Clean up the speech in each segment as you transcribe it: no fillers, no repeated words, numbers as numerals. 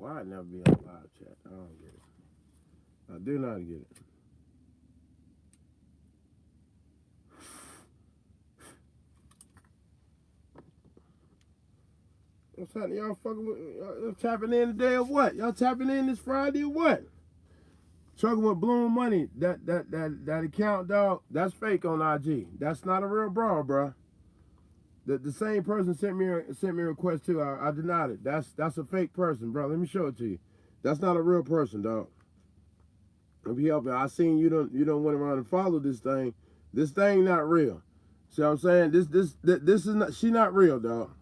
Why I never be on live chat? I don't get it. I do not get it. What's happening? Y'all fucking with, y'all tapping in today or what? Y'all tapping in this Friday or what? Struggling with Bloom Money. That account, dog, that's fake on IG. That's not a real bra, bro. The same person sent me a request too. I denied it. That's a fake person, bro. Let me show it to you. That's not a real person, dog. Let me help you. I seen you don't went around and follow this thing. This thing not real. See what I'm saying? This is not. She not real, dog.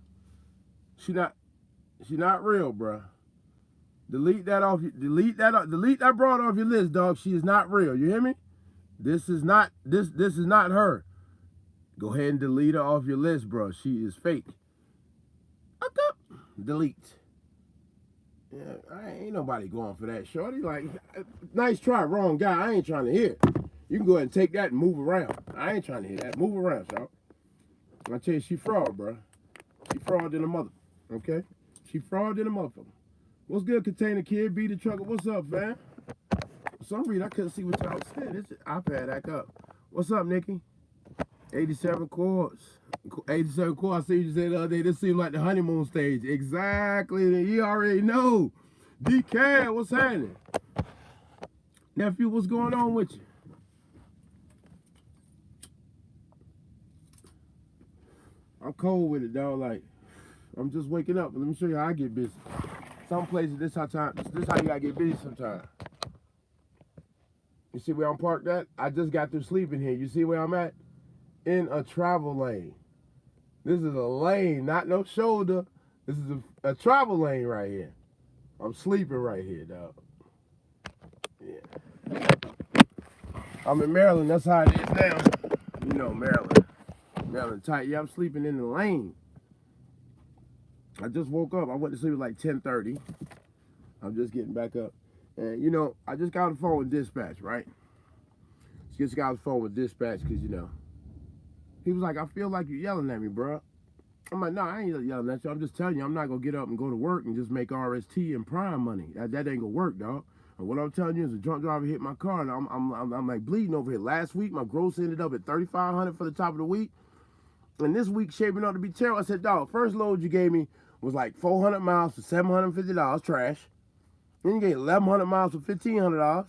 She not real, bro. Delete that off. Delete that broad off your list, dog. She is not real. You hear me? This is not her. Go ahead and delete her off your list, bro. She is fake. Delete. Yeah, ain't nobody going for that, shorty. Like, nice try, wrong guy. I ain't trying to hear. You can go ahead and take that and move around. I ain't trying to hear that. Move around, y'all. I tell you, she fraud, bro. She fraud than a mother. Okay? She fraud than a motherfucker. What's good, Container Kid? Beat the trucker. What's up, man? For some reason, I couldn't see what y'all said. This iPad act up. What's up, Nikki? 87 chords. 87 chords. I see you said the other day, this seemed like the honeymoon stage. Exactly. You already know. DK, what's happening? Nephew, what's going on with you? I'm cold with it, dog. Like, I'm just waking up. Let me show you how I get busy. Some places, this how you gotta get busy sometimes. You see where I'm parked at? I just got through sleeping here. You see where I'm at? In a travel lane. This is a lane, not no shoulder. This is a travel lane right here. I'm sleeping right here, dog. Yeah. I'm in Maryland. That's how it is now. You know, Maryland. Maryland tight. Yeah, I'm sleeping in the lane. I just woke up. I went to sleep at like 10:30. I'm just getting back up. And, you know, I just got on the phone with dispatch, right? Just got on the phone with dispatch because, you know, he was like, I feel like you're yelling at me, bro. I'm like, no, I ain't yelling at you. I'm just telling you, I'm not going to get up and go to work and just make RST and Prime money. That ain't going to work, dog. And what I'm telling you is a drunk driver hit my car, and I'm like bleeding over here. Last week, my gross ended up at $3,500 for the top of the week. And this week shaping up to be terrible. I said, dog, first load you gave me was like 400 miles for $750, trash. Then you gave 1,100 miles for $1,500.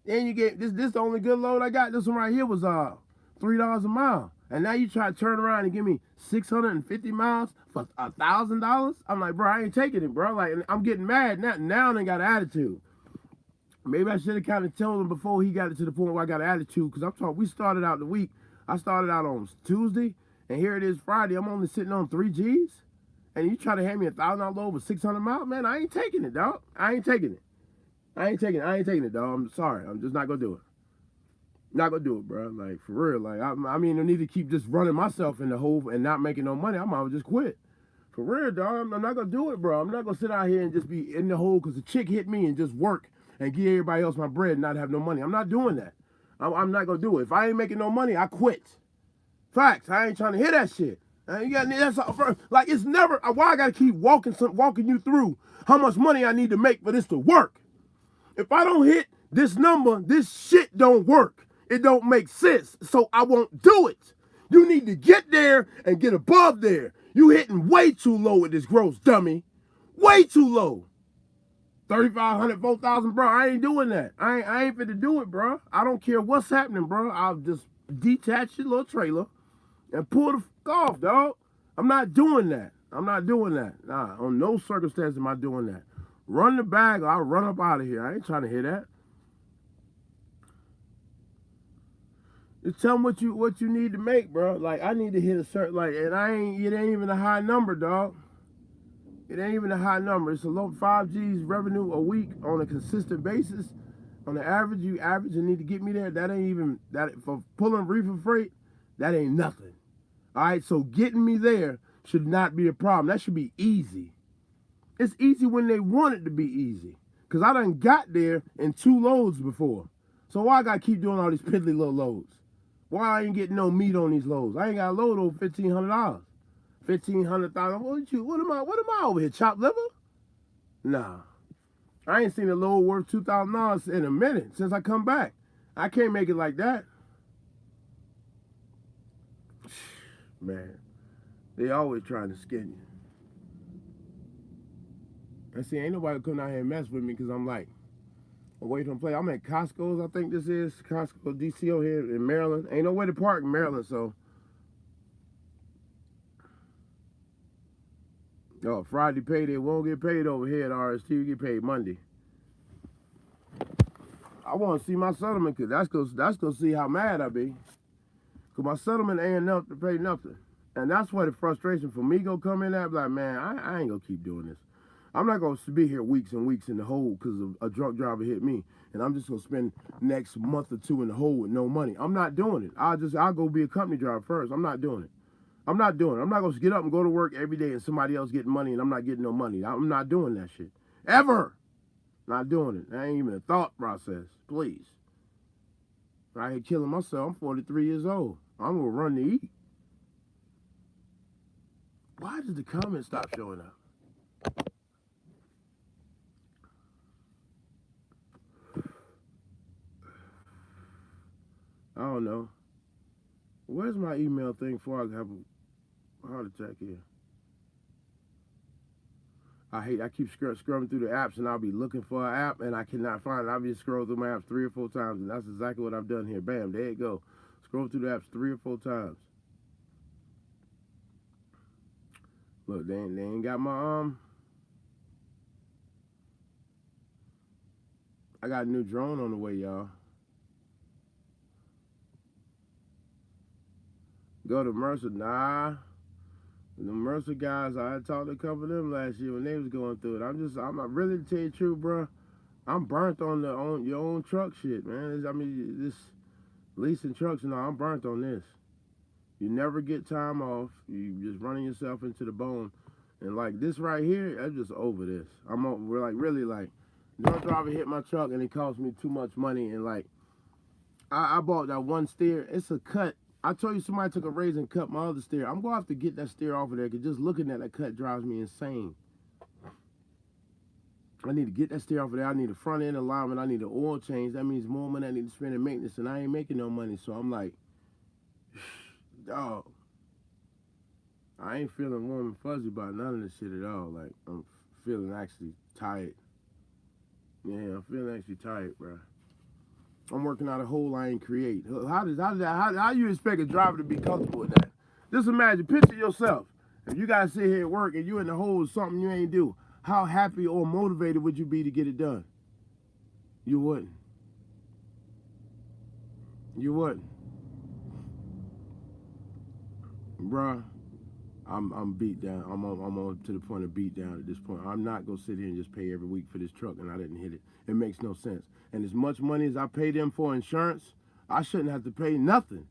Then you get this the only good load I got. This one right here was $3 a mile. And now you try to turn around and give me 650 miles for $1,000? I'm like, bro, I ain't taking it, bro. Like, I'm getting mad now. They got an attitude. Maybe I should have kind of told him before he got it to the point where I got an attitude. Because I'm talking, we started out the week. I started out on Tuesday, and here it is Friday. I'm only sitting on 3 G's. And you try to hand me $1,000 load with 600 miles? Man, I ain't taking it, dog. I ain't taking it. I ain't taking it, dog. I'm sorry. I'm just not going to do it. Not going to do it, bro. Like, for real. Like, I mean, I need to keep just running myself in the hole and not making no money. I might as well just quit. For real, dog. I'm not going to do it, bro. I'm not going to sit out here and just be in the hole because a chick hit me and just work and give everybody else my bread and not have no money. I'm not doing that. I'm not going to do it. If I ain't making no money, I quit. Facts. I ain't trying to hear that shit. That's all, like, it's never, why I got to keep walking you through how much money I need to make for this to work. If I don't hit this number, this shit don't work. It don't make sense, so I won't do it. You need to get there and get above there. You hitting way too low with this gross, dummy. Way too low. 3,500, 4,000, bro. I ain't doing that. I ain't finna do it, bro. I don't care what's happening, bro. I'll just detach your little trailer and pull the fuck off, dog. I'm not doing that. I'm not doing that. Nah, on no circumstance am I doing that. Run the bag or I'll run up out of here. I ain't trying to hear that. Just tell them what you need to make, bro. Like, I need to hit a certain, like, and it ain't even a high number, dog. It ain't even a high number. It's a low 5 G's revenue a week on a consistent basis. On the average, you need to get me there. That ain't even, that for pulling reefer freight, that ain't nothing. All right, so getting me there should not be a problem. That should be easy. It's easy when they want it to be easy. Because I done got there in 2 loads before. So why I got to keep doing all these piddly little loads? Why I ain't getting no meat on these loads? I ain't got a load over $1,500. $1,500. What am I over here, chopped liver? Nah. I ain't seen a load worth $2,000 in a minute since I come back. I can't make it like that. Man, they always trying to skin you. And see, ain't nobody come out here and mess with me because I'm like, away from play. I'm at Costco's, I think this is. Costco DCO here in Maryland. Ain't no way to park in Maryland, so. Oh, Friday payday won't get paid over here at RST. You get paid Monday. I want to see my settlement because that's gonna see how mad I be. Because my settlement ain't enough to pay nothing. And that's where the frustration for me gonna come in at. Like, man, I ain't gonna keep doing this. I'm not gonna be here weeks and weeks in the hole because a drunk driver hit me. And I'm just gonna spend next month or two in the hole with no money. I'm not doing it. I'll go be a company driver first. I'm not doing it. I'm not doing it. I'm not gonna get up and go to work every day and somebody else getting money and I'm not getting no money. I'm not doing that shit. Ever. Not doing it. That ain't even a thought process. Please. I ain't killing myself. I'm 43 years old. I'm gonna run to eat. Why does the comments stop showing up? I don't know. Where's my email thing before I have a heart attack here? I keep scrolling through the apps and I'll be looking for an app and I cannot find it. I'll be scrolling through my apps 3 or 4 times and that's exactly what I've done here. Bam, there you go. Scroll through the apps 3 or 4 times. Look, they ain't got my I got a new drone on the way, y'all. Go to Mercer. Nah. The Mercer guys, I had talked to a couple of them last year when they was going through it. I'm not really, to tell you the truth, bro. I'm burnt on your own truck shit, man. I mean, this leasing trucks and all, I'm burnt on this. You never get time off. You just running yourself into the bone. And like this right here, I'm just over this. We're like, really like, drunk driver hit my truck and it cost me too much money. And like, I bought that one steer. It's a cut. I told you somebody took a razor and cut my other steer. I'm going to have to get that steer off of there because just looking at that cut drives me insane. I need to get that steer off of there. I need a front end alignment. I need an oil change. That means more money I need to spend in maintenance, and I ain't making no money. So I'm like, dog, I ain't feeling warm and fuzzy about none of this shit at all. Like, I'm feeling actually tired. Yeah, I'm feeling actually tired, bro. I'm working out a hole I ain't create. How you expect a driver to be comfortable with that? Just imagine, picture yourself. If you guys sit here at work and you in the hole with something you ain't do, how happy or motivated would you be to get it done? You wouldn't. You wouldn't. Bruh, I'm beat down. I'm on to the point of beat down at this point. I'm not gonna sit here and just pay every week for this truck and I didn't hit it. It makes no sense. And as much money as I pay them for insurance, I shouldn't have to pay nothing.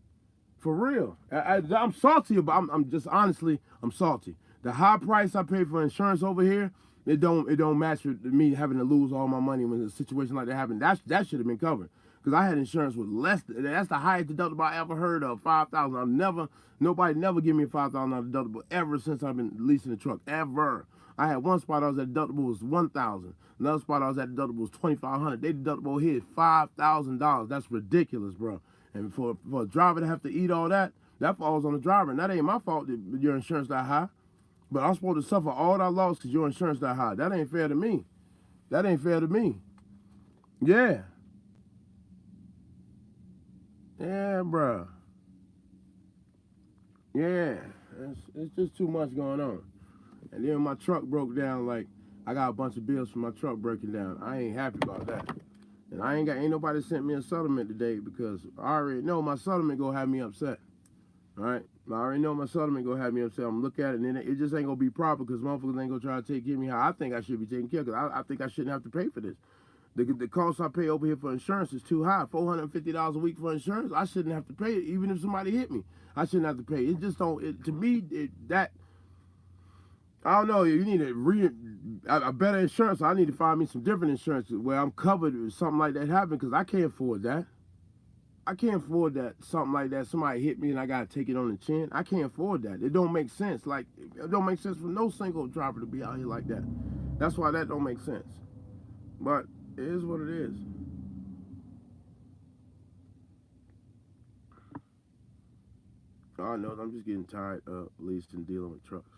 For real. I'm salty about. I'm just honestly, I'm salty. The high price I pay for insurance over here, it don't match with me having to lose all my money when a situation like that happened. That should have been covered. Because I had insurance with less. That's the highest deductible I ever heard of, $5,000. Nobody never give me a $5,000 deductible ever since I've been leasing the truck ever. I had one spot I was at deductible was $1,000. Another spot I was at deductible was $2,500. They deductible here is $5,000. That's ridiculous, bro. And for a driver to have to eat all that, that falls on the driver. And that ain't my fault that your insurance that high. But I'm supposed to suffer all that loss because your insurance that high. That ain't fair to me. That ain't fair to me. Yeah. Yeah, bro. Yeah. It's just too much going on. And then my truck broke down, like, I got a bunch of bills for my truck breaking down. I ain't happy about that. And ain't nobody sent me a settlement today because I already know my settlement gonna have me upset. All right? I already know my settlement gonna have me upset. I'm gonna look at it and it just ain't gonna be proper because motherfuckers ain't gonna try to take care of me how I think I should be taken care of because I think I shouldn't have to pay for this. The cost I pay over here for insurance is too high. $450 a week for insurance. I shouldn't have to pay it even if somebody hit me. I shouldn't have to pay it. It just don't, to me, that, I don't know, you need a better insurance. I need to find me some different insurance where I'm covered if something like that happen because I can't afford that. I can't afford that, something like that, somebody hit me and I got to take it on the chin. I can't afford that. It don't make sense. Like, it don't make sense for no single driver to be out here like that. That's why that don't make sense. But it is what it is. All I know is I'm just getting tired of leasing and dealing with trucks.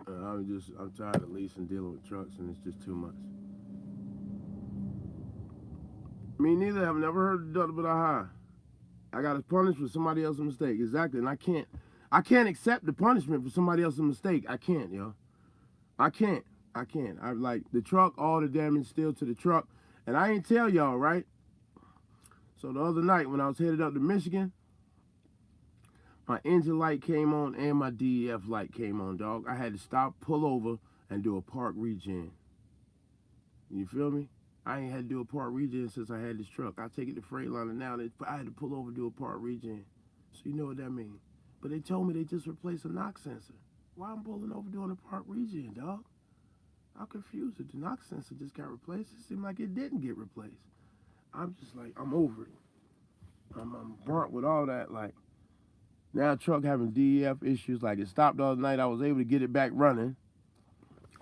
I'm tired of leasing and dealing with trucks, and it's just too much. Me neither. I've never heard of double but a high. I got to punish for somebody else's mistake. Exactly, and I can't accept the punishment for somebody else's mistake. I can't, yo. I can't. I can't. I like the truck, all the damage still to the truck, and I ain't tell y'all, right? So the other night when I was headed up to Michigan, my engine light came on and my DEF light came on, dog. I had to stop, pull over, and do a park regen. You feel me? I ain't had to do a part regen since I had this truck. I take it to Freightliner now. I had to pull over and do a part regen. So you know what that means. But they told me they just replaced a knock sensor. Why I'm pulling over doing a part regen, dog? I'm confused. The knock sensor just got replaced. It seemed like it didn't get replaced. I'm just like, I'm over it. I'm burnt with all that. Like, now truck having DEF issues. Like, it stopped the other night. I was able to get it back running.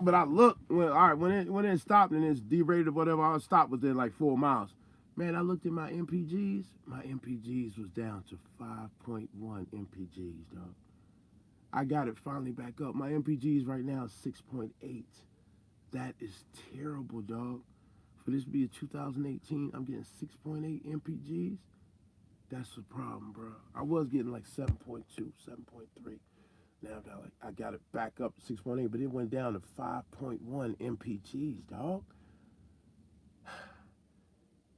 But I looked when it stopped and it's derated or whatever. I stopped within like 4 miles. Man, I looked at my MPGs. My MPGs was down to 5.1 MPGs, dog. I got it finally back up. My MPGs right now is 6.8. That is terrible, dog. For this to be a 2018, I'm getting 6.8 MPGs. That's the problem, bro. I was getting like 7.2, 7.3. Now I got it back up to 6.8, but it went down to 5.1 MPGs, dog.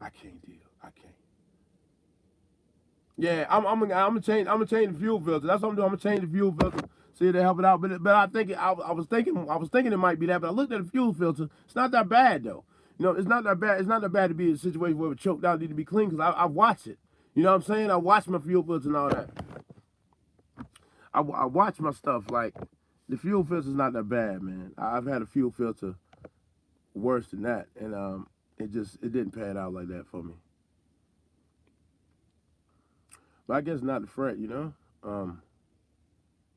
I can't deal. I can't. Yeah, I'm gonna change the fuel filter. That's what I'm doing. I'm gonna change the fuel filter. See if they help it out. But I think I was thinking it might be that. But I looked at the fuel filter. It's not that bad though. You know, it's not that bad. It's not that bad to be in a situation where it choked out, need to be clean. Because I watched it. You know what I'm saying? I watched my fuel filter and all that. I watch my stuff. Like, the fuel filter's not that bad, man. I've had a fuel filter worse than that, and it didn't pan out like that for me. But I guess not the fret, you know.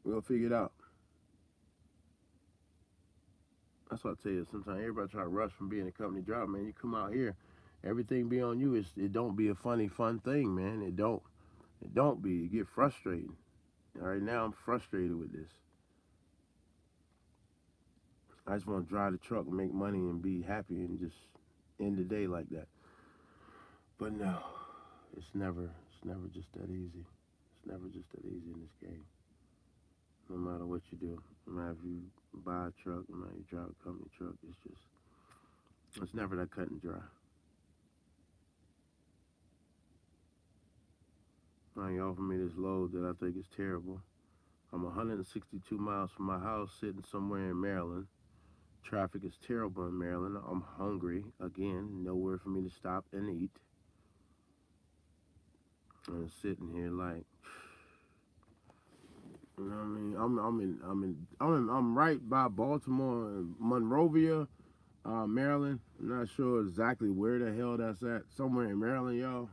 We'll figure it out. That's what I tell you. Sometimes everybody try to rush from being a company driver, man. You come out here, everything be on you. It don't be a fun thing, man. It don't be. You get frustrated. All right, now I'm frustrated with this. I just want to drive the truck and make money and be happy and just end the day like that. But no, it's never just that easy. It's never just that easy in this game. No matter what you do, no matter if you buy a truck, no matter if you drive a company truck, it's never that cut and dry. Now you offer me this load that I think is terrible. I'm 162 miles from my house, sitting somewhere in Maryland. Traffic is terrible in Maryland. I'm hungry again. Nowhere for me to stop and eat. I'm sitting here like, you know what I mean? I'm right by Baltimore, Monrovia, Maryland. I'm not sure exactly where the hell that's at. Somewhere in Maryland, y'all.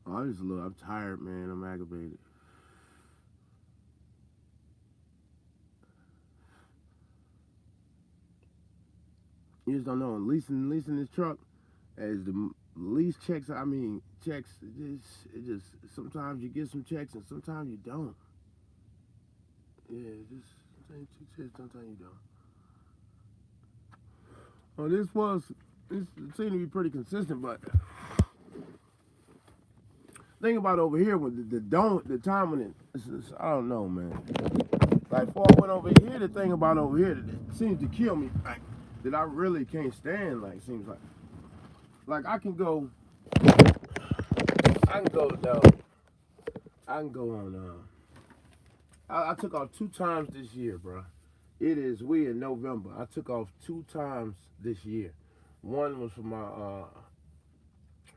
Oh, I'm tired, man. I'm aggravated. You just don't know. Leasing this truck as the lease checks. I mean, checks. It just sometimes you get some checks and sometimes you don't. Yeah, just sometimes you checks, sometimes you don't. Well, this seemed to be pretty consistent, but think about over here with the time when I don't know, man. Like before I went over here, the thing about over here that seems to kill me, like that I really can't stand. Like seems like I can go down, I can go on. I took off 2 times this year, bro. We in November. I took off 2 times this year. One was for my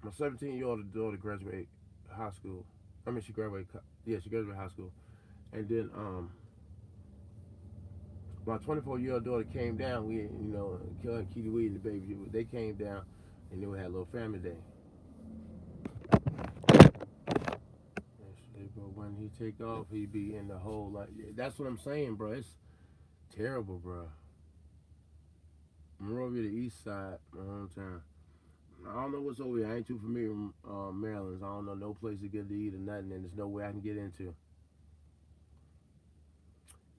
17-year-old daughter graduated high school. I mean, she graduated. Yeah, she graduated high school, and then my 24-year-old daughter came down. We, Kitty Weed and the baby, they came down, and then we had a little family day. But when he take off, he be in the hole like that's what I'm saying, bro. It's terrible, bro. Monrovia, the east side, my hometown. I don't know what's over here. I ain't too familiar with Maryland. I don't know no place to get to eat or nothing, and there's no way I can get into.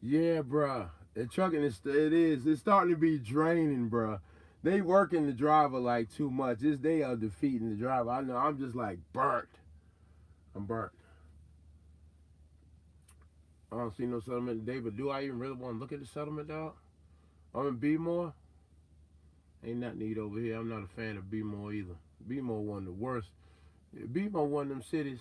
Yeah, bruh. The trucking is it is. It's starting to be draining, bruh. They working the driver like too much. They are defeating the driver. I know. I'm just like burnt. I'm burnt. I don't see no settlement today, but do I even really want to look at the settlement, dog? I'm in B-more. Ain't nothing to eat over here. I'm not a fan of B-more either. B-more one of the worst. B-more one of them cities.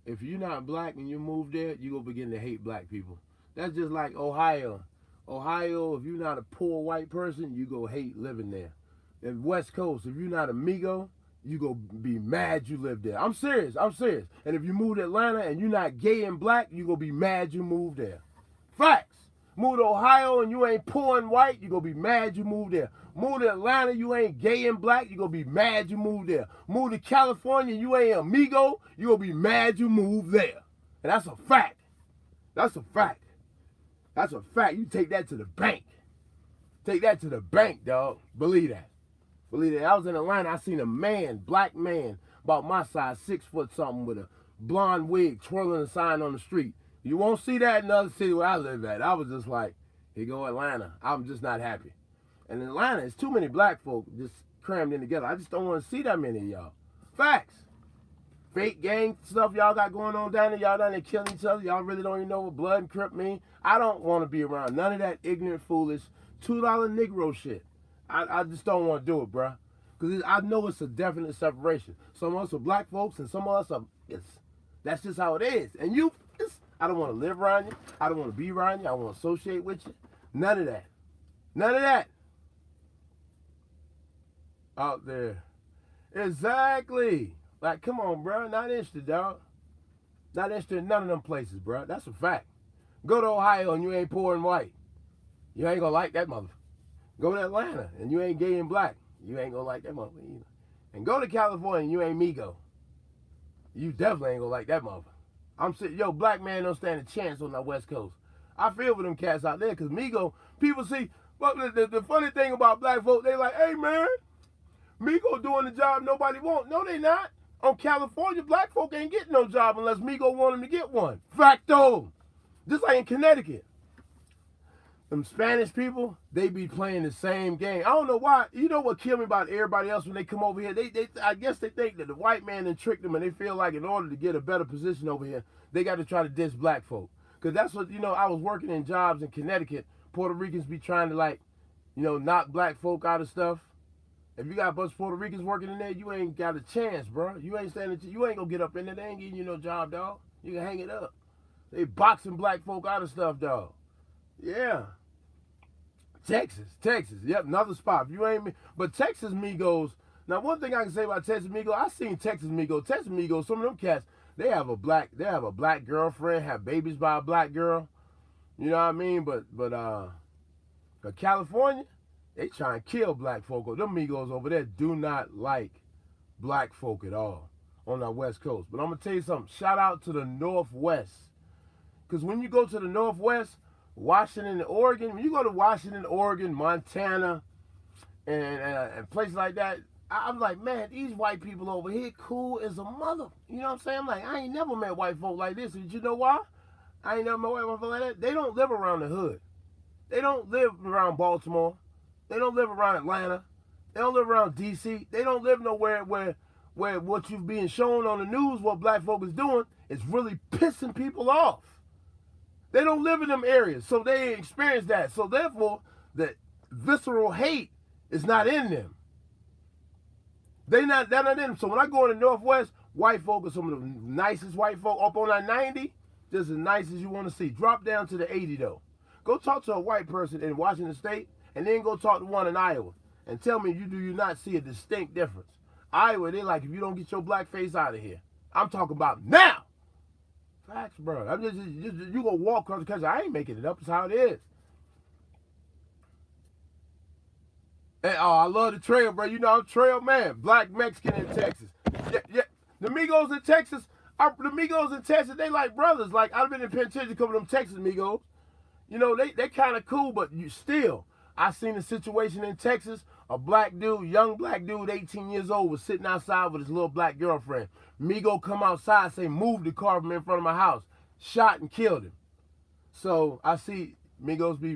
If you're not black and you move there, you gonna begin to hate black people. That's just like Ohio. Ohio, if you're not a poor white person, you go hate living there. And West Coast, if you're not a Migo, you go be mad you live there. I'm serious. I'm serious. And if you move to Atlanta and you're not gay and black, you gonna be mad you moved there. Facts. Move to Ohio and you ain't poor and white, you gonna be mad you moved there. Move to Atlanta, you ain't gay and black, you gonna be mad you moved there. Move to California, you ain't amigo, you gonna be mad you moved there. And that's a fact. That's a fact. That's a fact. You take that to the bank. Take that to the bank, dog. Believe that. Believe that. I was in Atlanta, I seen a man, black man, about my size, 6 foot something, with a blonde wig, twirling a sign on the street. You won't see that in other city where I live at. I was just like, here go Atlanta. I'm just not happy. And in Atlanta, it's too many black folk just crammed in together. I just don't want to see that many of y'all. Facts. Fake gang stuff y'all got going on down there. Y'all down there killing each other. Y'all really don't even know what blood and crip mean. I don't want to be around none of that ignorant, foolish, $2 Negro shit. I just don't want to do it, bruh. Because I know it's a definite separation. Some of us are black folks and some of us are, that's just how it is. And I don't want to live around you. I don't want to be around you. I don't want to associate with you. None of that. None of that. Out there. Exactly. Like, come on, bro. Not interested, dog. Not interested in none of them places, bro. That's a fact. Go to Ohio and you ain't poor and white. You ain't gonna like that mother. Go to Atlanta and you ain't gay and black. You ain't gonna like that mother either. And go to California and you ain't Migo. You definitely ain't gonna like that mother. I'm saying, yo, black man don't stand a chance on the West Coast. I feel for them cats out there because Migo, people see, but the funny thing about black folk, they like, hey man, Migo doing the job nobody want. No, they not. On California, black folk ain't getting no job unless Migo want them to get one. Facto. Just like in Connecticut. Them Spanish people, they be playing the same game. I don't know why. You know what killed me about everybody else when they come over here? I guess they think that the white man done tricked them and they feel like in order to get a better position over here, they got to try to diss black folk. Because that's what, I was working in jobs in Connecticut. Puerto Ricans be trying to knock black folk out of stuff. If you got a bunch of Puerto Ricans working in there, you ain't got a chance, bro. You ain't gonna get up in there. They ain't giving you no job, dog. You can hang it up. They boxing black folk out of stuff, dog. Yeah. Texas. Yep, another spot. If you ain't but Texas Migos. Now, one thing I can say about Texas Migos, I seen Texas Migos. Texas Migos, some of them cats, they have a black girlfriend, have babies by a black girl. You know what I mean? But California, they try and kill black folk. Them Migos over there do not like black folk at all on our West Coast. But I'm going to tell you something. Shout out to the Northwest. Because when you go to the Northwest, Washington and Oregon, when you go to Washington, Oregon, Montana, and places like that, I'm like, man, these white people over here cool as a mother. You know what I'm saying? I'm like, I ain't never met white folk like this. And you know why? I ain't never met white folk like that. They don't live around the hood. They don't live around Baltimore. They don't live around Atlanta. They don't live around D.C. They don't live nowhere where what you've being shown on the news, what black folk is doing, is really pissing people off. They don't live in them areas, so they ain't experienced that. So therefore, the visceral hate is not in them. They're not in them. So when I go in the Northwest, white folk are some of the nicest white folk. Up on that 90, just as nice as you want to see. Drop down to the 80 though. Go talk to a white person in Washington State, and then go talk to one in Iowa, and tell me do you not see a distinct difference. Iowa, they like, if you don't get your black face out of here. I'm talking about now. Facts, bro. I'm just you gonna walk across the country. I ain't making it up. It's how it is. And, I love the trail, bro. You know I'm trail man. Black Mexican in Texas. Yeah. The Migos in Texas, they like brothers. Like, I've been in penitentiary, couple of them Texas Migos. You know, they kind of cool, but you still. I seen a situation in Texas. A black dude, young black dude, 18 years old, was sitting outside with his little black girlfriend. Migo come outside, say, move the car from in front of my house. Shot and killed him. So I see Migos be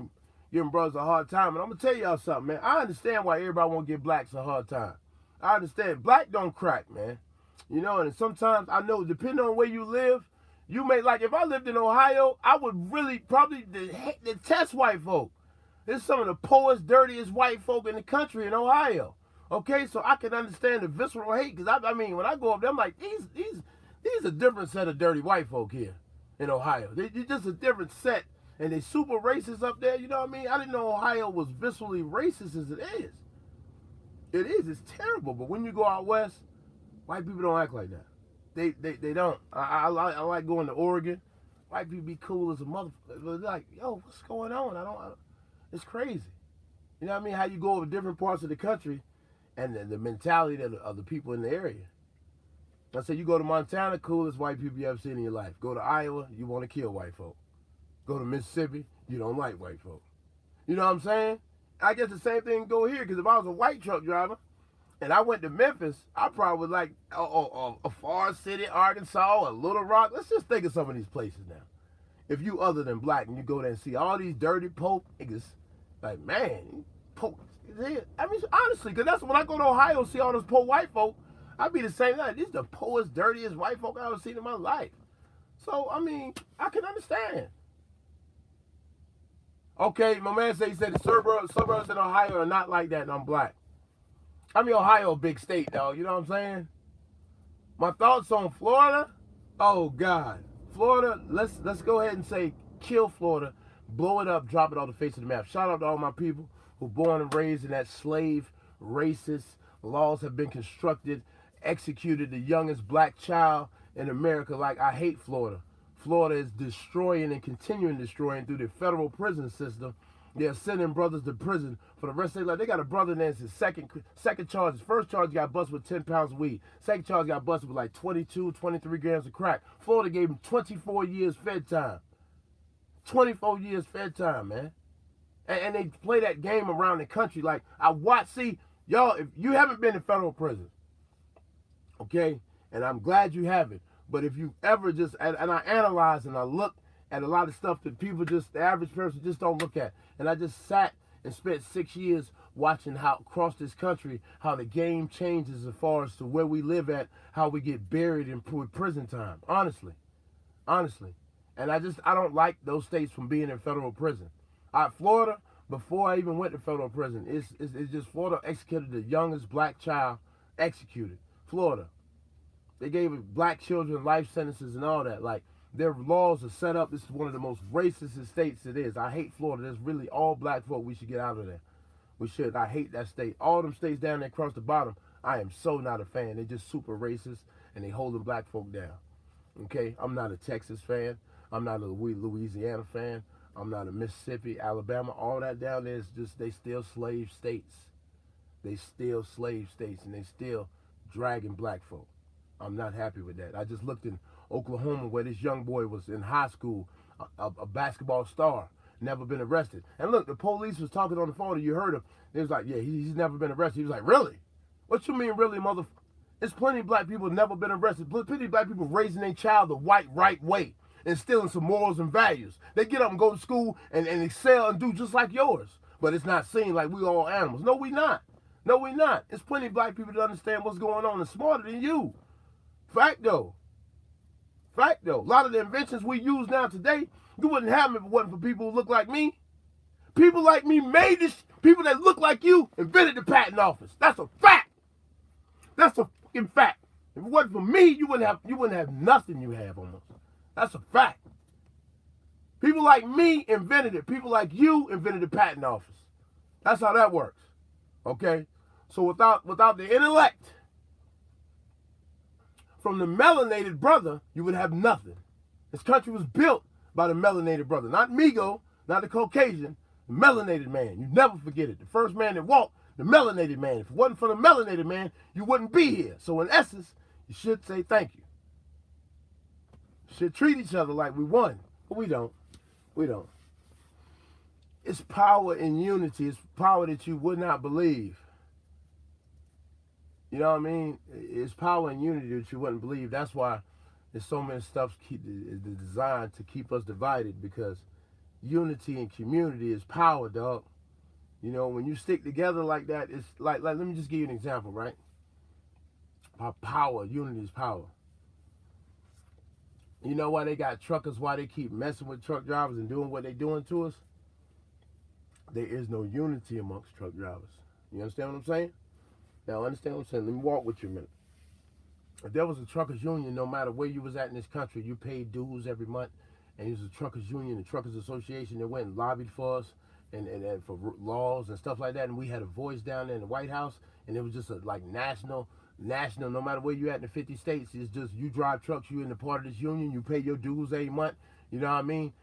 giving brothers a hard time. And I'm going to tell y'all something, man. I understand why everybody want to give blacks a hard time. I understand. Black don't crack, man. You know, and sometimes I know, depending on where you live, you may, like, if I lived in Ohio, I would really probably detest white folk. There's some of the poorest, dirtiest white folk in the country in Ohio. Okay, so I can understand the visceral hate, because I mean, when I go up there, I'm like, these a different set of dirty white folk here in Ohio. They're just a different set, and they super racist up there. You know what I mean? I didn't know Ohio was viscerally racist as it is. It is. It's terrible. But when you go out west, white people don't act like that. They don't. I like going to Oregon. White people be cool as a motherfucker. Like, yo, what's going on? I don't. It's crazy. You know what I mean? How you go over different parts of the country and the mentality of the people in the area. I say you go to Montana, coolest white people you ever seen in your life. Go to Iowa, you want to kill white folk. Go to Mississippi, you don't like white folk. You know what I'm saying? I guess the same thing go here, because if I was a white truck driver and I went to Memphis, I probably would like a Forest City, Arkansas, or Little Rock. Let's just think of some of these places now. If you other than black and you go there and see all these dirty pope niggas, like, man, pope. I mean, honestly, because that's when I go to Ohio and see all those poor white folk, I'd be the same thing. These are the poorest, dirtiest white folk I've ever seen in my life. So, I mean, I can understand. Okay, my man said, he said the suburbs in Ohio are not like that, and I'm black. I mean, Ohio a big state, though. You know what I'm saying? My thoughts on Florida? Oh, God. Florida, let's go ahead and say kill Florida, blow it up, drop it off the face of the map. Shout out to all my people who born and raised in that slave, racist, laws have been constructed, executed the youngest black child in America. Like, I hate Florida. Florida is destroying and continuing destroying through the federal prison system. They're sending brothers to prison for the rest of their life. They got a brother that's his second charge. His first charge got busted with 10 pounds of weed. Second charge got busted with like 22, 23 grams of crack. Florida gave him 24 years fed time. 24 years fed time, man. And they play that game around the country. Like, I watch, see, y'all, if you haven't been in federal prison, okay, and I'm glad you haven't, but if you ever just, and I analyze and I look at a lot of stuff that people just, the average person just don't look at. And I just sat and spent 6 years watching how across this country, how the game changes as far as to where we live at, how we get buried in prison time. Honestly. And I don't like those states from being in federal prison. Florida, before I even went to federal prison, it's just Florida executed the youngest black child executed. Florida. They gave black children life sentences and all that. Like, their laws are set up. This is one of the most racist states it is. I hate Florida. There's really all black folk. We should get out of there. We should. I hate that state. All them states down there across the bottom, I am so not a fan. They're just super racist, and they holding black folk down. Okay? I'm not a Texas fan. I'm not a Louisiana fan. I'm not a Mississippi, Alabama. All that down there is just, they still slave states. They still slave states, and they still dragging black folk. I'm not happy with that. I just looked in Oklahoma where this young boy was in high school, a basketball star, never been arrested. And look, the police was talking on the phone, and you heard him. They was like, yeah, he's never been arrested. He was like, really? What you mean, really, motherfucker? There's plenty of black people never been arrested. Plenty of black people raising their child the right way, instilling some morals and values. They get up and go to school and excel and do just like yours. But it's not seen like we all animals. No, we not. No, we not. There's plenty of black people that understand what's going on and smarter than you. Fact though. A lot of the inventions we use now today, you wouldn't have them if it wasn't for people who look like me. People like me made this. People that look like you invented the patent office. That's a fact. That's a fucking fact. If it wasn't for me, you wouldn't have nothing you have almost. That's a fact. People like me invented it. People like you invented the patent office. That's how that works. Okay? So without the intellect from the melanated brother, you would have nothing. This country was built by the melanated brother. Not Migo, not the Caucasian, the melanated man. You never forget it. The first man that walked, the melanated man. If it wasn't for the melanated man, you wouldn't be here. So in essence, you should say thank you. Should treat each other like we won. But we don't. We don't. It's power in unity. It's power that you would not believe. You know what I mean? It's power and unity that you wouldn't believe. That's why there's so many stuff is designed to keep us divided, because unity and community is power, dog. You know, when you stick together like that, it's like let me just give you an example, right? Power, unity is power. You know why they got truckers, why they keep messing with truck drivers and doing what they doing to us? There is no unity amongst truck drivers. You understand what I'm saying? Now, understand what I'm saying? Let me walk with you a minute. If there was a truckers union, no matter where you was at in this country, you paid dues every month, and it was a truckers union, the truckers association that went and lobbied for us and for laws and stuff like that, and we had a voice down there in the White House, and it was just a like national, no matter where you at in the 50 states, it's just you drive trucks, you in the part of this union, you pay your dues every month, you know what I mean?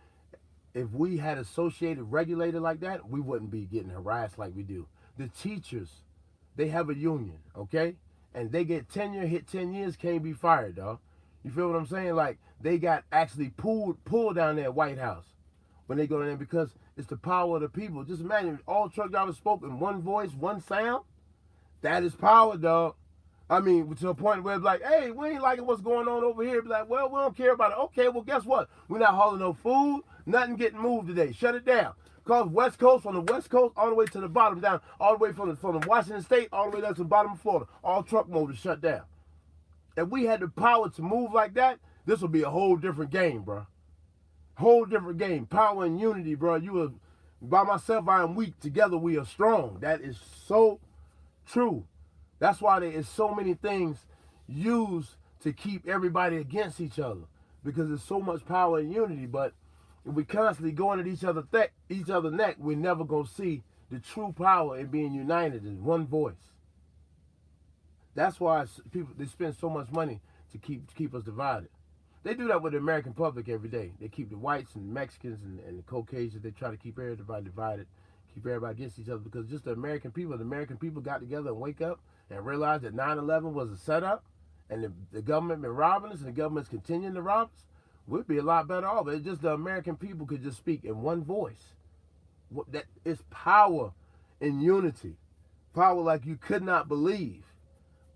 If we had associated regulated like that, we wouldn't be getting harassed like we do. The teachers, they have a union, okay? And they get tenure, hit 10 years, can't be fired, dog. You feel what I'm saying? Like, they got actually pulled down there at White House when they go in there, because it's the power of the people. Just imagine if all truck drivers spoke in one voice, one sound. That is power, dog. I mean, to a point where it's like, hey, we ain't liking what's going on over here. Be like, well, we don't care about it. Okay, well, guess what? We're not hauling no food. Nothing getting moved today. Shut it down. Cause West Coast, from the West Coast all the way to the bottom down, all the way from the Washington State all the way down to the bottom of Florida, all truck motors shut down. If we had the power to move like that, this would be a whole different game, bro. Whole different game. Power and unity, bro. You are, by myself, I am weak. Together, we are strong. That is so true. That's why there is so many things used to keep everybody against each other, because there's so much power and unity. But if we constantly going at each other's neck, we're never gonna see the true power in being united in one voice. That's why people, they spend so much money to keep us divided. They do that with the American public every day. They keep the whites and Mexicans and the Caucasians. They try to keep everybody divided, keep everybody against each other, because just the American people got together and wake up and realize that 9/11 was a setup, and the government been robbing us, and the government's continuing to rob us, we'd be a lot better off. It's just the American people could just speak in one voice. That is power in unity, power like you could not believe.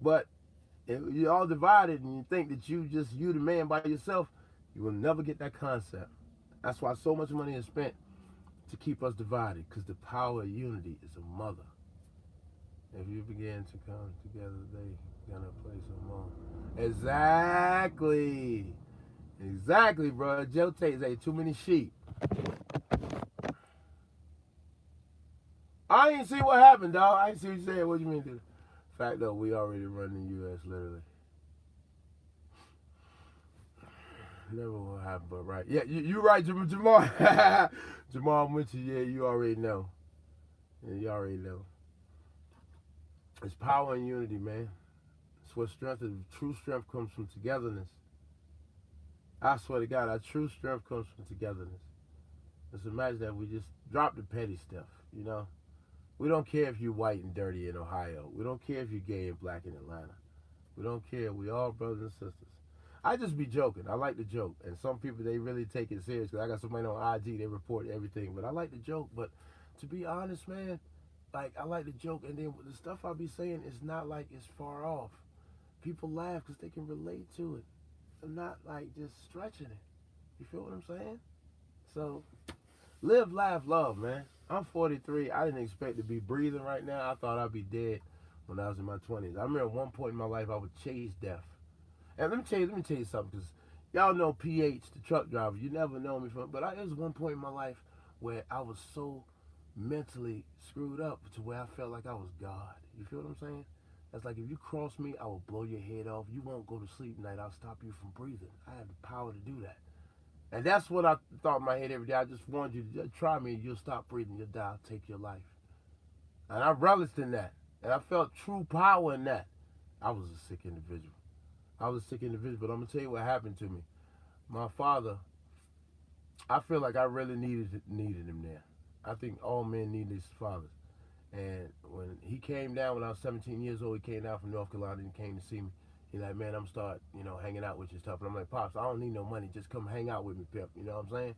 But if you're all divided and you think that you the man by yourself, you will never get that concept. That's why so much money is spent to keep us divided, because the power of unity is a mother. If you begin to come together, they gonna play some more. Exactly, bro. Joe Tate say too many sheep. I ain't see what happened, dog. I ain't see what you said. What do you mean, dude? Fact though, we already run the U.S. literally. Never will happen, but right. Yeah, you right, Jamal. Jamal Mitchell, yeah, you already know. Yeah, you already know. It's power and unity, man. It's what strength is. True strength comes from togetherness. I swear to God, our true strength comes from togetherness. Just imagine that we just drop the petty stuff, you know? We don't care if you're white and dirty in Ohio. We don't care if you're gay and black in Atlanta. We don't care. We all brothers and sisters. I just be joking. I like to joke. And some people, they really take it serious. Because I got somebody on IG, they report everything. But I like to joke. But to be honest, man, like, I like to joke. And then the stuff I be saying is not like it's far off. People laugh because they can relate to it. I'm not like just stretching it. You feel what I'm saying? So, live, laugh, love, man. I'm 43. I didn't expect to be breathing right now. I thought I'd be dead when I was in my 20s. I remember at one point in my life I would chase death. And let me tell you something, because y'all know PH, the truck driver. You never know me from, but there was one point in my life where I was so mentally screwed up to where I felt like I was God. You feel what I'm saying? That's like, if you cross me, I will blow your head off. You won't go to sleep tonight. I'll stop you from breathing. I had the power to do that. And that's what I thought in my head every day. I just wanted you to try me, and you'll stop breathing. You'll die. I'll take your life. And I relished in that. And I felt true power in that. I was a sick individual. But I'm going to tell you what happened to me. My father, I feel like I really needed him there. I think all men need these fathers. And when he came down when I was 17 years old, he came down from North Carolina and came to see me. He's like, man, I'm start, hanging out with you and stuff. And I'm like, Pops, I don't need no money. Just come hang out with me, pimp. You know what I'm saying?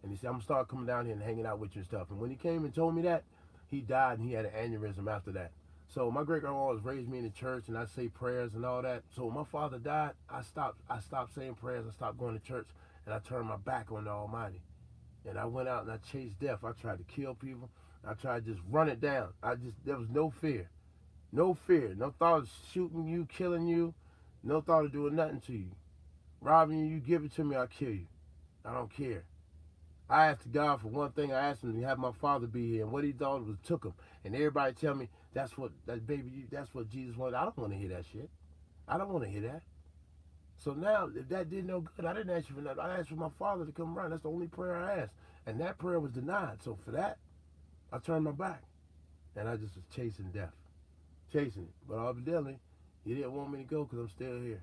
And he said, I'm going to start coming down here and hanging out with you and stuff. And when he came and told me that, he died and he had an aneurysm after that. So my great grandma always raised me in the church, and I say prayers and all that. So when my father died, I stopped saying prayers. I stopped going to church, and I turned my back on the Almighty. And I went out and I chased death. I tried to kill people. I tried to just run it down. There was no fear. No fear. No thought of shooting you, killing you. No thought of doing nothing to you. Robbing you, you give it to me, I'll kill you. I don't care. I asked God for one thing. I asked him to have my father be here. And what he thought was took him. And everybody tell me, that's what Jesus wanted. I don't want to hear that shit. I don't want to hear that. So now, if that did no good, I didn't ask you for nothing. I asked for my father to come around. That's the only prayer I asked. And that prayer was denied. So for that, I turned my back. And I just was chasing death. Chasing it. But evidently, he didn't want me to go because I'm still here.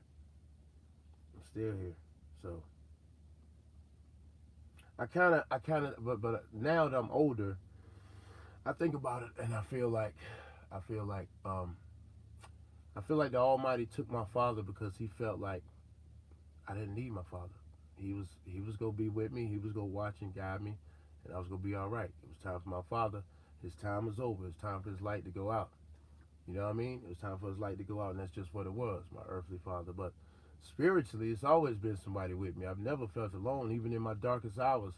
I'm still here. So but now that I'm older, I think about it and I feel like the Almighty took my father because he felt like I didn't need my father. He was gonna be with me. He was gonna watch and guide me, and I was gonna be all right. It was time for my father. His time was over. It was time for his light to go out. You know what I mean? It was time for his light to go out, and that's just what it was, my earthly father. But spiritually, it's always been somebody with me. I've never felt alone, even in my darkest hours.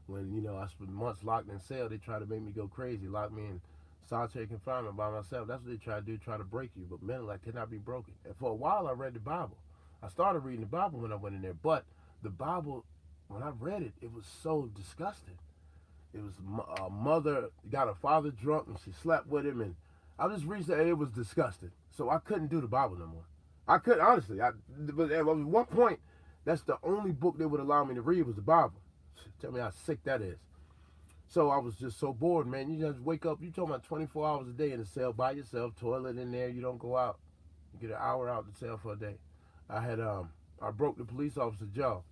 When, I spent months locked in cell, they try to make me go crazy, lock me in solitary confinement by myself. That's what they try to do, try to break you. But mentally, I cannot be broken. And for a while, I read the Bible. I started reading the Bible when I went in there. But the Bible, when I read it, it was so disgusting. It was a mother got her father drunk, and she slept with him, and I just reached that, and it was disgusting. So I couldn't do the Bible no more. I couldn't, honestly. But at one point, that's the only book they would allow me to read was the Bible. Tell me how sick that is. So I was just so bored, man. You just wake up, you talking about 24 hours a day in the cell by yourself, toilet in there, you don't go out. You get an hour out the cell for a day. I broke the police officer's jaw.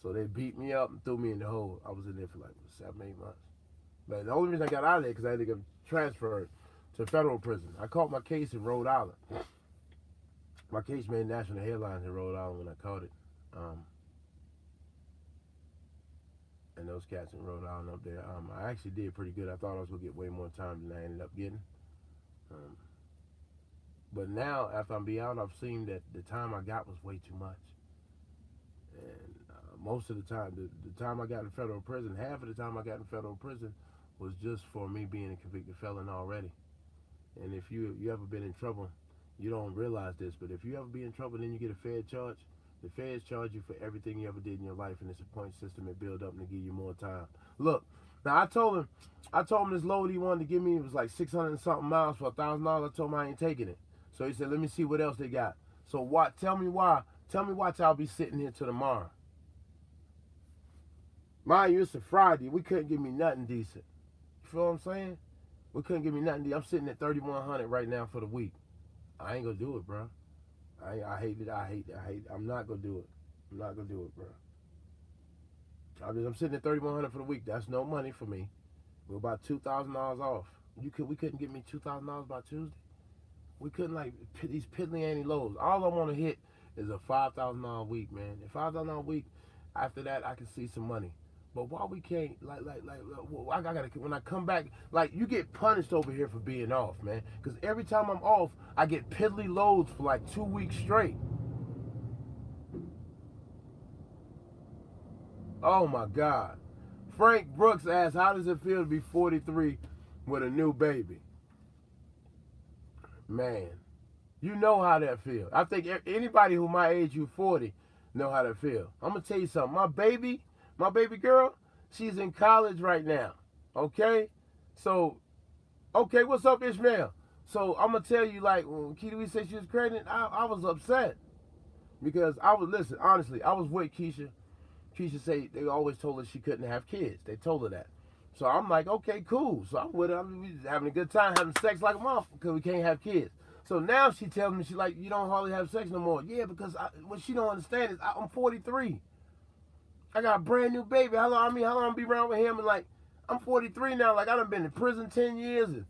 So they beat me up and threw me in the hole. I was in there for like 7, 8 months. But the only reason I got out of there because I had to get transferred to federal prison. I caught my case in Rhode Island. My case made national headlines in Rhode Island when I caught it. And those cats in Rhode Island up there, I actually did pretty good. I thought I was going to get way more time than I ended up getting. But now, after I'm beyond, I've seen that the time I got was way too much. And most of the time, the time I got in federal prison, half of the time I got in federal prison was just for me being a convicted felon already. And if you ever been in trouble, you don't realize this, but if you ever be in trouble and then you get a Fed charge, the Feds charge you for everything you ever did in your life, and it's a point system that build up and they give you more time. Look, now I told him this load he wanted to give me, it was like 600 and something miles for $1,000. I told him I ain't taking it. So he said, let me see what else they got. So tell me why y'all be sitting here till tomorrow. Mind you, it's a Friday. We couldn't give me nothing decent. You feel what I'm saying? We couldn't give me nothing decent. I'm sitting at 3,100 right now for the week. I ain't gonna do it, bro. I hate it. I'm not gonna do it. I'm not gonna do it, bro. I'm sitting at 3,100 for the week. That's no money for me. We're about $2,000 off. We couldn't get me $2,000 by Tuesday. We couldn't, like, these piddly anty lows. All I want to hit is a $5,000 a week, man. If $5,000 a week, after that I can see some money. But why we can't, I gotta, when I come back, like, you get punished over here for being off, man. Because every time I'm off, I get piddly loads for like 2 weeks straight. Oh my God. Frank Brooks asked, how does it feel to be 43 with a new baby? Man, you know how that feels. I think anybody who my age, you 40, know how that feels. I'm gonna tell you something. My baby girl, she's in college right now. Okay? So, okay, what's up, Ishmael? So I'm gonna tell you, like, when Keita said she was pregnant, I was upset. Because listen, honestly, I was with Keisha. Keisha said they always told her she couldn't have kids. They told her that. So I'm like, okay, cool. So I'm with her. We just having a good time, having sex like a mom because we can't have kids. So now she tells me, she's like, you don't hardly have sex no more. Yeah, because what she don't understand is I'm 43. I got a brand new baby. How long I be around with him? And like, I'm 43 now. Like, I done been in prison 10 years. And,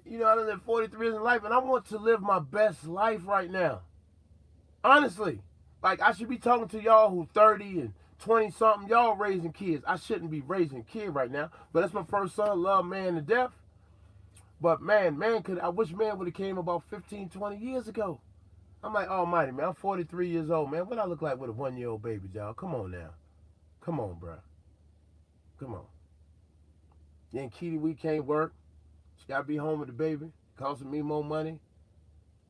I done lived 43 years in life. And I want to live my best life right now. Honestly. Like, I should be talking to y'all who 30 and 20-something. Y'all raising kids. I shouldn't be raising a kid right now. But that's my first son. Love man to death. But man, I wish man would have came about 15, 20 years ago. I'm like, almighty, man, I'm 43 years old, man. What I look like with a 1-year-old baby, y'all? Come on now. Come on, bro. Come on. Then Kitty, we can't work. She got to be home with the baby. Costing me more money.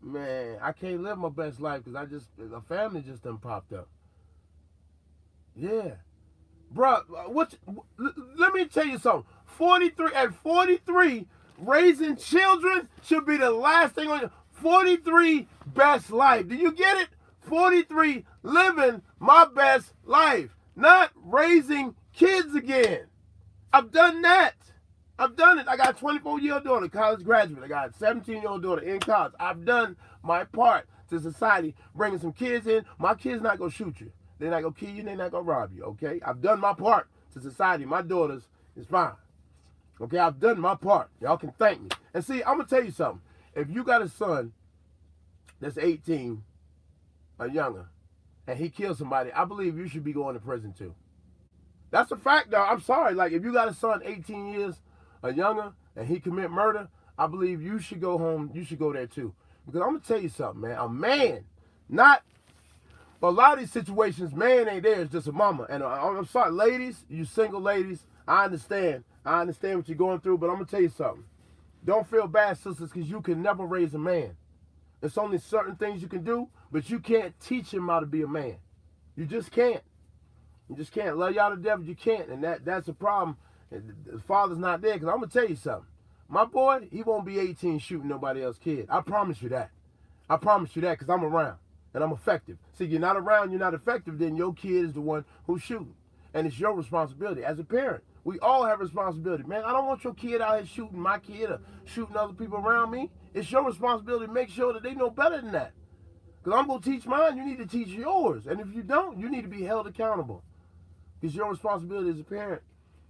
Man, I can't live my best life because a family just done popped up. Yeah. Bro, let me tell you something. 43, raising children should be the last thing on your 43 best life. Do you get it? 43 living my best life. Not raising kids again. I've done that. I've done it. I got a 24-year-old daughter, college graduate. I got a 17-year-old daughter in college. I've done my part to society, bringing some kids in. My kids not going to shoot you. They're not going to kill you. They're not going to rob you, okay? I've done my part to society. My daughters is fine. Okay, I've done my part. Y'all can thank me. And see, I'm going to tell you something. If you got a son that's 18 or younger, and he kills somebody, I believe you should be going to prison too. That's a fact, though. I'm sorry. Like, if you got a son 18 years or younger and he commit murder, I believe you should go home. You should go there too. Because I'm going to tell you something, man. A man, not, a lot of these situations, man ain't there. It's just a mama. And I'm sorry, ladies, you single ladies, I understand. I understand what you're going through, but I'm going to tell you something. Don't feel bad, sisters, because you can never raise a man. There's only certain things you can do, but you can't teach him how to be a man. You just can't. You just can't. Love y'all to death, you can't. And that's a problem. The father's not there, because I'm going to tell you something. My boy, he won't be 18 shooting nobody else's kid. I promise you that. I promise you that, because I'm around, and I'm effective. See, you're not around, you're not effective, then your kid is the one who's shooting. And it's your responsibility as a parent. We all have responsibility. Man, I don't want your kid out here shooting my kid or shooting other people around me. It's your responsibility to make sure that they know better than that. Because I'm going to teach mine, you need to teach yours. And if you don't, you need to be held accountable. It's your responsibility as a parent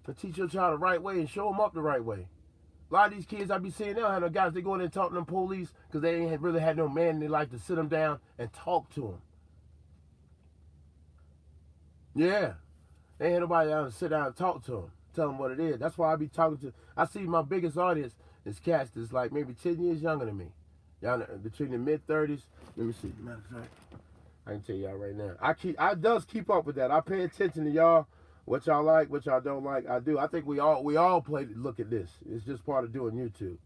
to teach your child the right way and show them up the right way. A lot of these kids I be seeing, they don't have no guys, they go in there and talk to them police because they ain't really had no man in their life to sit them down and talk to them. Yeah. They ain't had nobody down to sit down and talk to them, tell them what it is. That's why I be talking to, I see my biggest audience is cats that's like maybe 10 years younger than me. Y'all between the mid-30s. Let me see. Matter of fact, I can tell y'all right now. I does keep up with that. I pay attention to y'all, what y'all like, what y'all don't like. I do. I think we all look at this. It's just part of doing YouTube.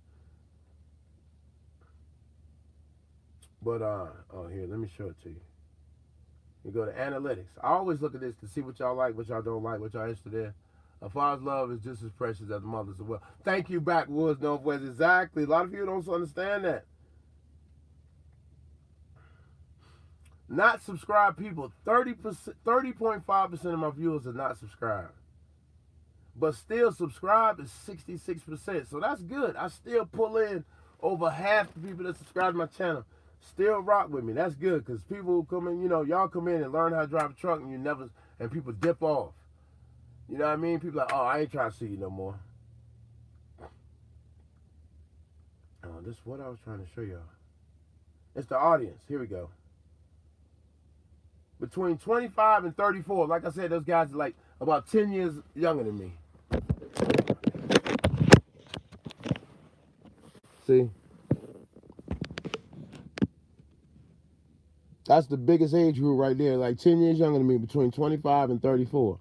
But oh here, let me show it to you. You go to analytics. I always look at this to see what y'all like, what y'all don't like, what y'all interested in. A father's love is just as precious as a mother's as well. Thank you, Backwoods Northwest. Exactly. A lot of people don't understand that. Not subscribed people, 30.5% of my viewers are not subscribed. But still subscribed is 66%. So that's good. I still pull in over half the people that subscribe to my channel. Still rock with me. That's good because people who come in, y'all come in and learn how to drive a truck and people dip off. You know what I mean? People like, oh, I ain't trying to see you no more. Oh, this is what I was trying to show y'all. It's the audience. Here we go. Between 25 and 34, like I said, those guys are like about 10 years younger than me. See? That's the biggest age group right there, like 10 years younger than me, between 25 and 34.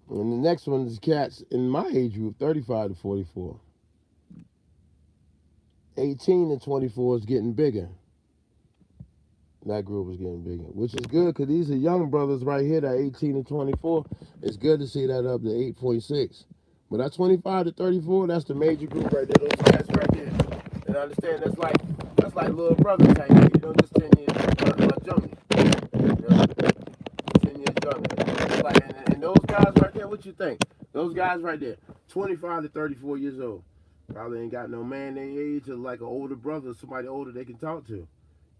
And the next one is cats in my age group, 35 to 44. 18 to 24 is getting bigger. That group is getting bigger, which is good because these are young brothers right here that 18 to 24. It's good to see that up to 8.6. But that 25 to 34, that's the major group right there. Those guys right there. And I understand that's like little brother type, just 10 years younger. 10 years younger. And those guys right there, what you think? Those guys right there, 25 to 34 years old. Probably ain't got no man their age or like an older brother, somebody older they can talk to.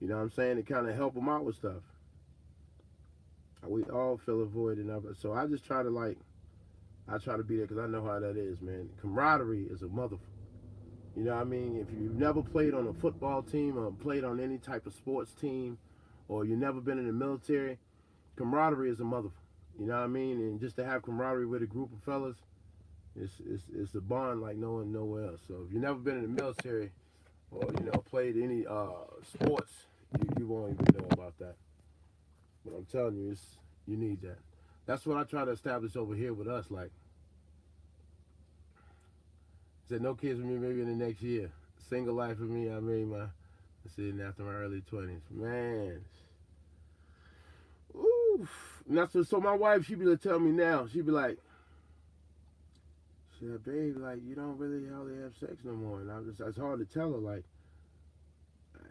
You know what I'm saying? To kind of help them out with stuff. We all feel a void in others. So I just try to I try to be there because I know how that is, man. Camaraderie is a motherfucker. You know what I mean? If you've never played on a football team or played on any type of sports team or you've never been in the military, camaraderie is a motherfucker. You know what I mean? And just to have camaraderie with a group of fellas, It's a bond like no one nowhere else. So if you've never been in the military or played any sports, you won't even know about that. But I'm telling you, you need that. That's what I try to establish over here with us. Like I said, no kids with me maybe in the next year. Single life with me. I made my after my early 20s. Man. Oof. And that's what, so my wife, she be like tell me now, she be like, she said, babe, like you don't really hardly have sex no more. And it's hard to tell her, like,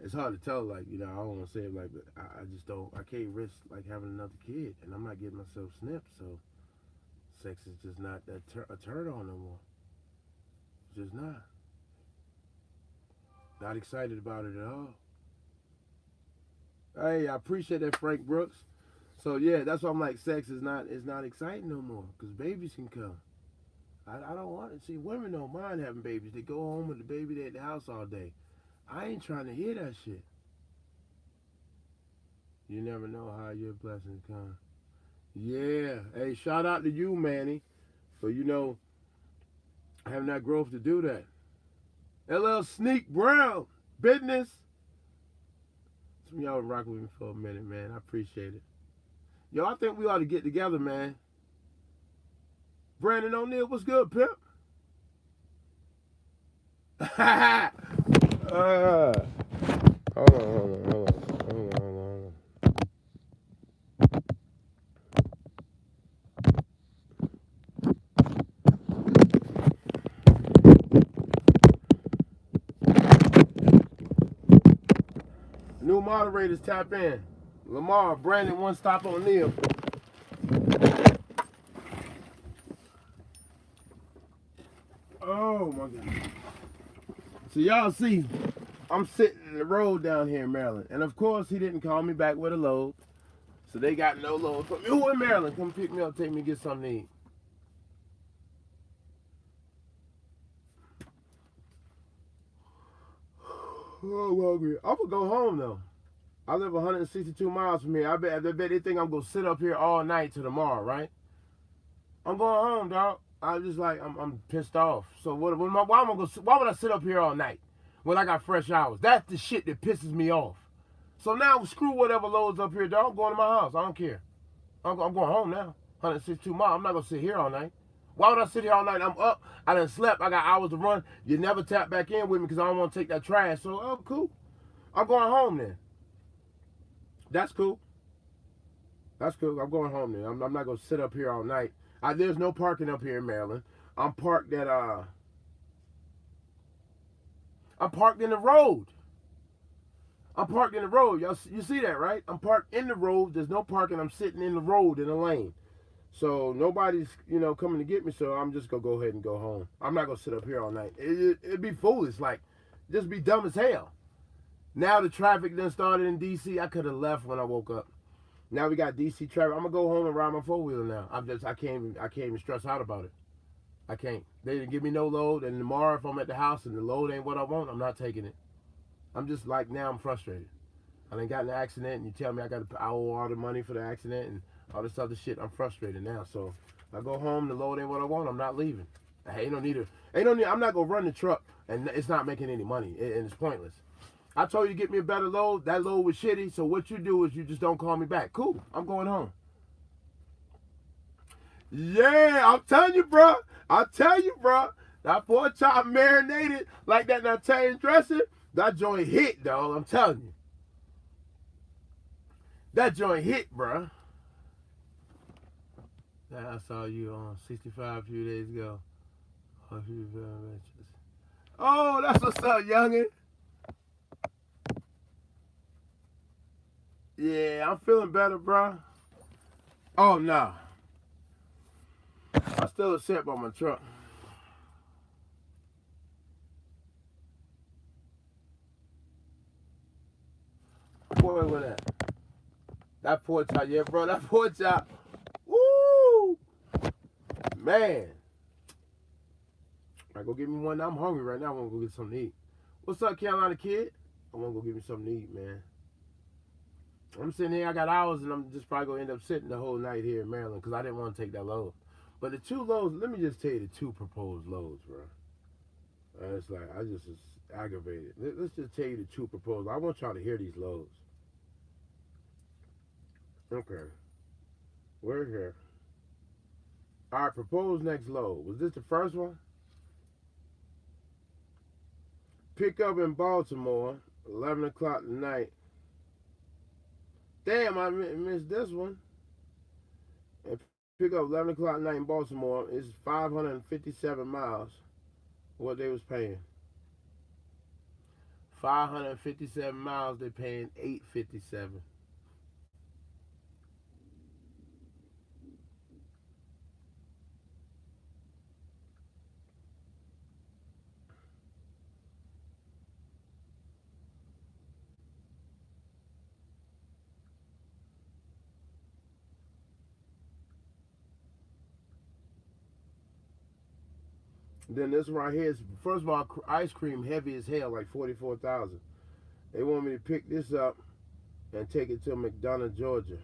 it's hard to tell her, like, I don't want to say it like, but I just don't, I can't risk like having another kid, and I'm not getting myself snipped, so sex is just not that a turn on no more. It's just not. Not excited about it at all. Hey, I appreciate that, Frank Brooks. So yeah, that's why I'm like, sex is not exciting no more, because babies can come. I don't want to see women don't mind having babies. They go home with the baby at the house all day. I ain't trying to hear that shit. You never know how your blessings come. Yeah. Hey, shout out to you, Manny, for having that growth to do that. LL Sneak Brown business. Some of y'all been rocking with me for a minute, man. I appreciate it. Yo, I think we ought to get together, man. Brandon O'Neal, what's good, pimp? Hold on. New moderators tap in. Lamar, Brandon, one stop on Neil. Oh my God. So y'all see, I'm sitting in the road down here in Maryland. And of course he didn't call me back with a load. So they got no load for me. Who in Maryland? Come pick me up, take me get something to eat. Oh, well, I'm gonna go home though. I live 162 miles from here. I bet they think I'm gonna sit up here all night till tomorrow, right? I'm going home, dog. I'm just like I'm pissed off. So why would I sit up here all night when I got fresh hours? That's the shit that pisses me off. So now screw whatever loads up here, dog. I'm going to my house. I don't care. I'm going home now. 162 miles. I'm not gonna sit here all night. Why would I sit here all night? I'm up. I done slept. I got hours to run. You never tap back in with me because I don't want to take that trash. So cool. I'm going home then. That's cool. That's cool. I'm going home then. I'm not gonna sit up here all night. There's no parking up here in Maryland. I'm parked in the road. I'm parked in the road. Y'all, you see that, right? I'm parked in the road. There's no parking. I'm sitting in the road in the lane. So nobody's, coming to get me. So I'm just gonna go ahead and go home. I'm not gonna sit up here all night. It'd be foolish. Like, just be dumb as hell. Now the traffic done started in DC. I could have left when I woke up. Now we got DC traffic. I'm gonna go home and ride my 4-wheeler now. I can't even stress out about it. I can't. They didn't give me no load, and tomorrow if I'm at the house and the load ain't what I want, I'm not taking it. I'm just like, now I'm frustrated. I done got in an accident, and you tell me I owe all the money for the accident and all this other shit. I'm frustrated now. So if I go home, the load ain't what I want, I'm not leaving. I'm not gonna run the truck and it's not making any money, and it's pointless. I told you to get me a better load. That load was shitty. So what you do is you just don't call me back. Cool. I'm going home. Yeah, I'm telling you, bro. That pork chop marinated like that Italian dressing. That joint hit, dog. I'm telling you. That joint hit, bro. I saw you on 65 a few days ago. Oh, that's what's up, youngin'. Yeah, I'm feeling better, bro. Oh, no. I still upset by my truck. Boy, what that? That pork chop, yeah, bro. That pork chop. Woo! Man. I go get me one. I'm hungry right now. I want to go get something to eat. What's up, Carolina kid? I want to go get me something to eat, man. I'm sitting here. I got hours, and I'm just probably going to end up sitting the whole night here in Maryland because I didn't want to take that load. But the two loads, let me just tell you the two proposed loads, bro. It's like, I just was aggravated. Let's just tell you the two proposed. I want y'all to hear these loads. Okay. We're here. All right, proposed next load. Was this the first one? Pick up in Baltimore, 11 o'clock tonight. Damn, I missed this one. And pick up 11 o'clock night in Baltimore. It's 557 miles. What they was paying. 557 miles. They paying 857. Then this right here is, first of all, ice cream heavy as hell, like 44,000. They want me to pick this up and take it to McDonough, Georgia.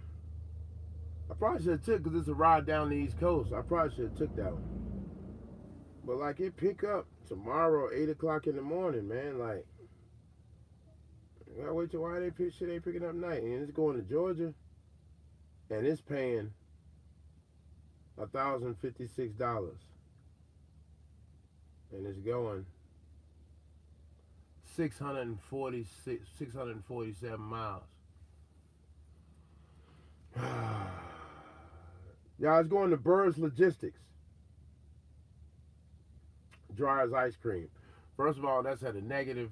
I probably should have took, because it's a ride down the East Coast. I probably should have took that one. But like, it pick up tomorrow, 8 o'clock in the morning, man. Like, I gotta wait till why they pick shit they picking up night. And it's going to Georgia. And it's paying $1,056. And it's going 647 miles. Y'all, it's going to Burrs Logistics. Dryer's Ice Cream. First of all, that's at a negative.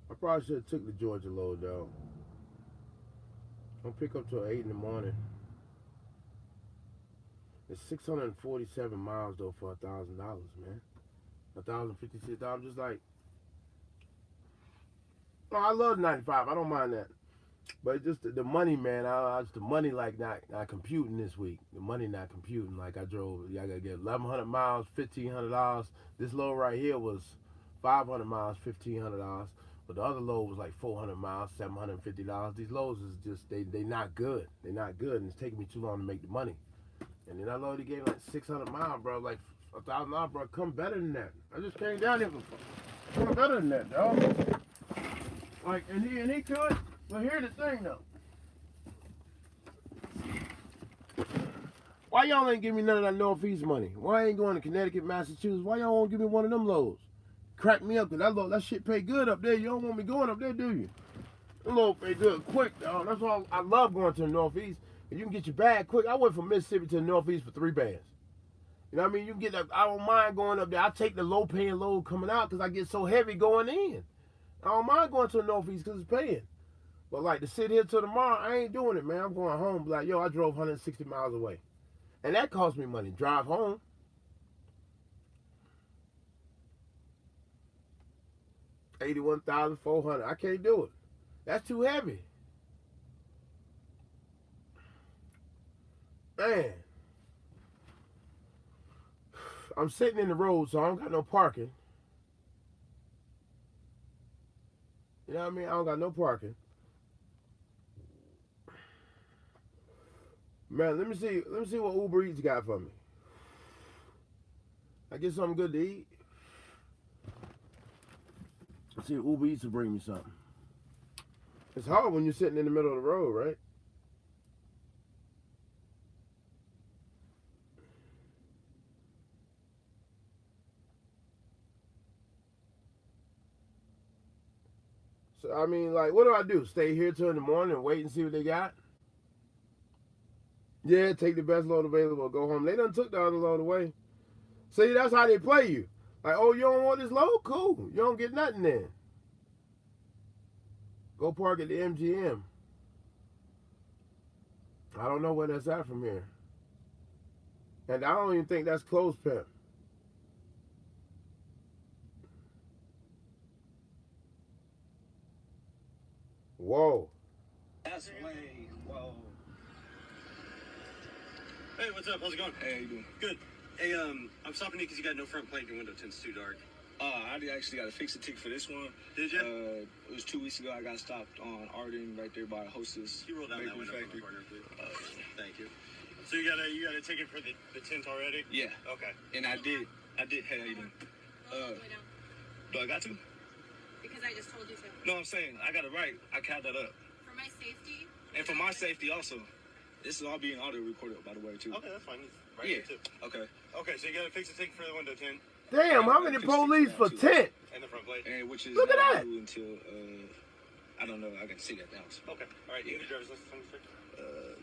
I probably should have took the Georgia load, though. Don't pick up till 8 in the morning. It's 647 miles, though, for $1,000, man. $1,056. Just like, oh, I love 95. I don't mind that. But just the money, man. Just the money, like, not computing this week. The money not computing. Like, I gotta get 1,100 miles, $1,500. This load right here was 500 miles, $1,500. But the other load was like 400 miles, $750. These loads is just, they not good. They're not good, and it's taking me too long to make the money. And then that load he gave like 600 miles, bro. Like $1,000, bro. Come better than that. I just came down here for come better than that, dog. Like, and he could. But here's the thing, though. Why y'all ain't give me none of that Northeast money? Why I ain't going to Connecticut, Massachusetts? Why y'all won't give me one of them loads? Crack me up, because that shit pay good up there. You don't want me going up there, do you? That load pay good quick, dog. That's why I love going to the Northeast. And you can get your bag quick. I went from Mississippi to the Northeast for 3 bands. You know what I mean? You can get that. I don't mind going up there. I take the low paying load coming out because I get so heavy going in. I don't mind going to the Northeast because it's paying. But like to sit here till tomorrow, I ain't doing it, man. I'm going home. Like, yo, I drove 160 miles away. And that cost me money. Drive home. $81,400. I can't do it. That's too heavy. Man. I'm sitting in the road, so I don't got no parking. You know what I mean? I don't got no parking. Man, let me see what Uber Eats got for me. I get something good to eat. Let's see if Uber Eats will bring me something. It's hard when you're sitting in the middle of the road, right? So, I mean, like, what do I do? Stay here till in the morning and wait and see what they got? Yeah, take the best load available, go home. They done took the other load away. See, that's how they play you. Like, oh, you don't want this load? Cool. You don't get nothing then. Go park at the MGM. I don't know where that's at from here. And I don't even think that's close, Pimp. Whoa. That's way, whoa. Hey, what's up? How's it going? Hey, how you doing? Good. Hey, I'm stopping you because you got no front plate and your window tints too dark. I actually got a fix-it ticket for this one. Did you? It was 2 weeks ago. I got stopped on Arden right there by Hostess. Can you roll down that window Factory. from the corner, please? Thank you. So you got a ticket for the tint already? Yeah. Okay. And I did. Hey, how you doing? Do I got to? Because I just told you to. No, I'm saying I got it right. I count that up. For my safety? And for my safety also. This is all being audio recorded, by the way, too. Okay, that's fine. Right Yeah. here, too. Okay. Okay, so you got to fix the ticket for the window tint Damn, how many police for tent? and the front plate. And which is Look at not that. due until I don't know. I got to see that now. So, Okay. All right, you Yeah. have your driver's license on you, sir?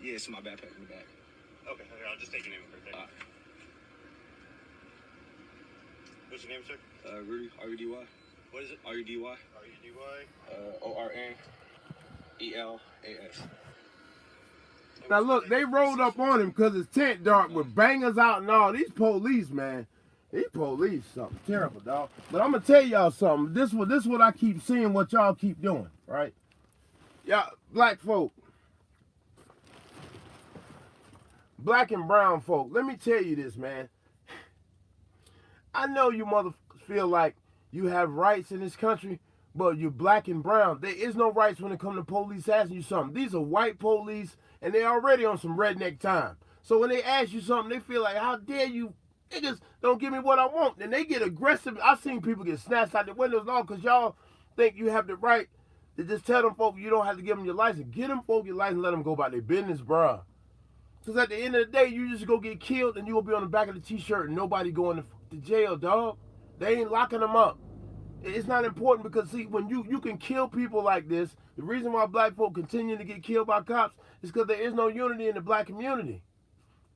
yeah, it's in my backpack in the back. Okay, here, I'll just take your name for a second. All right. What's your name, sir? Rudy, R-U-D-Y. What is it? R-U-D-Y. R-U-D-Y. O-R-N-E-L-A-S. Now look, they rolled up on him because his tent dark with bangers out and all. These police, man. These police, something terrible, dog. But I'm gonna tell y'all something. This what I keep seeing, what y'all keep doing, right? Y'all, black folk. Black and brown folk. Let me tell you this, man. I know you motherfuckers feel like you have rights in this country, but you're black and brown. There is no rights when it comes to police asking you something. These are white police, and they're already on some redneck time. So when they ask you something, they feel like, how dare you niggas don't give me what I want. And they get aggressive. I've seen people get snatched out the windows and all because y'all think you have the right to just tell them folk you don't have to give them your license. Get them folk your license and let them go about their business, bruh. Because at the end of the day, you just go get killed and you will be on the back of the t-shirt and nobody going to jail, dog. They ain't locking them up. It's not important because, see, when you can kill people like this, the reason why black folk continue to get killed by cops is because there is no unity in the black community.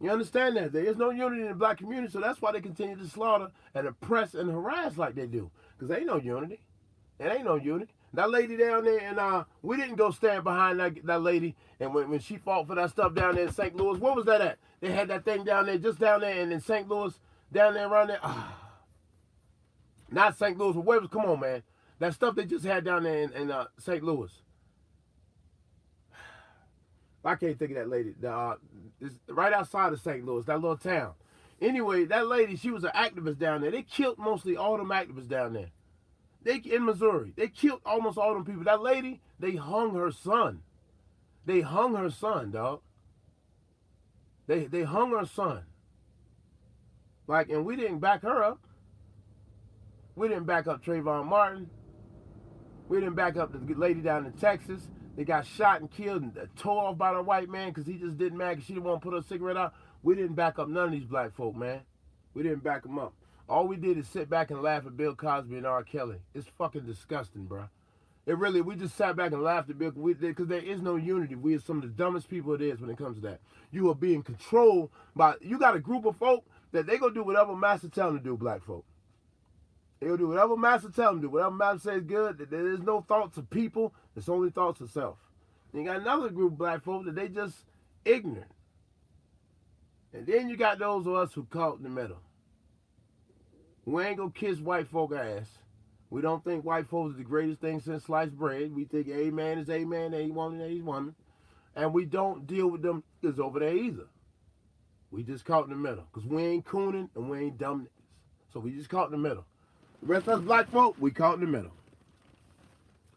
You understand that? There is no unity in the black community, so that's why they continue to slaughter and oppress and harass like they do. Because there ain't no unity. There ain't no unity. That lady down there, and we didn't go stand behind that lady, and when she fought for that stuff down there in St. Louis, where was that at? They had that thing down there, just down there, and in St. Louis, down there around there. Not St. Louis, but where was, come on, man. That stuff they just had down there in St. Louis. I can't think of that lady. It's right outside of St. Louis, that little town. Anyway, that lady, she was an activist down there. They killed mostly all them activists down there. In Missouri. They killed almost all them people. That lady, they hung her son. They hung her son, dog. They hung her son. Like, and we didn't back her up. We didn't back up Trayvon Martin. We didn't back up the lady down in Texas. They got shot and killed and tore off by the white man because he just didn't matter because she didn't want to put her cigarette out. We didn't back up none of these black folk, man. We didn't back them up. All we did is sit back and laugh at Bill Cosby and R. Kelly. It's fucking disgusting, bro. It really, we just sat back and laughed at Bill because there is no unity. We are some of the dumbest people it is when it comes to that. You are being controlled by, you got a group of folk that they gonna do whatever master tell them to do, black folk. They'll do whatever master tell them to do. Whatever master says good, there is no thoughts of people. It's only thoughts of self. And you got another group of black folk that they just ignorant. And then you got those of us who caught in the middle. We ain't gonna kiss white folk ass. We don't think white folks is the greatest thing since sliced bread. We think a man is a man, a woman is a woman. And we don't deal with them niggas over there either. We just caught in the middle. Because we ain't cooning and we ain't dumb niggas. So we just caught in the middle. The rest of us black folk, we caught in the middle.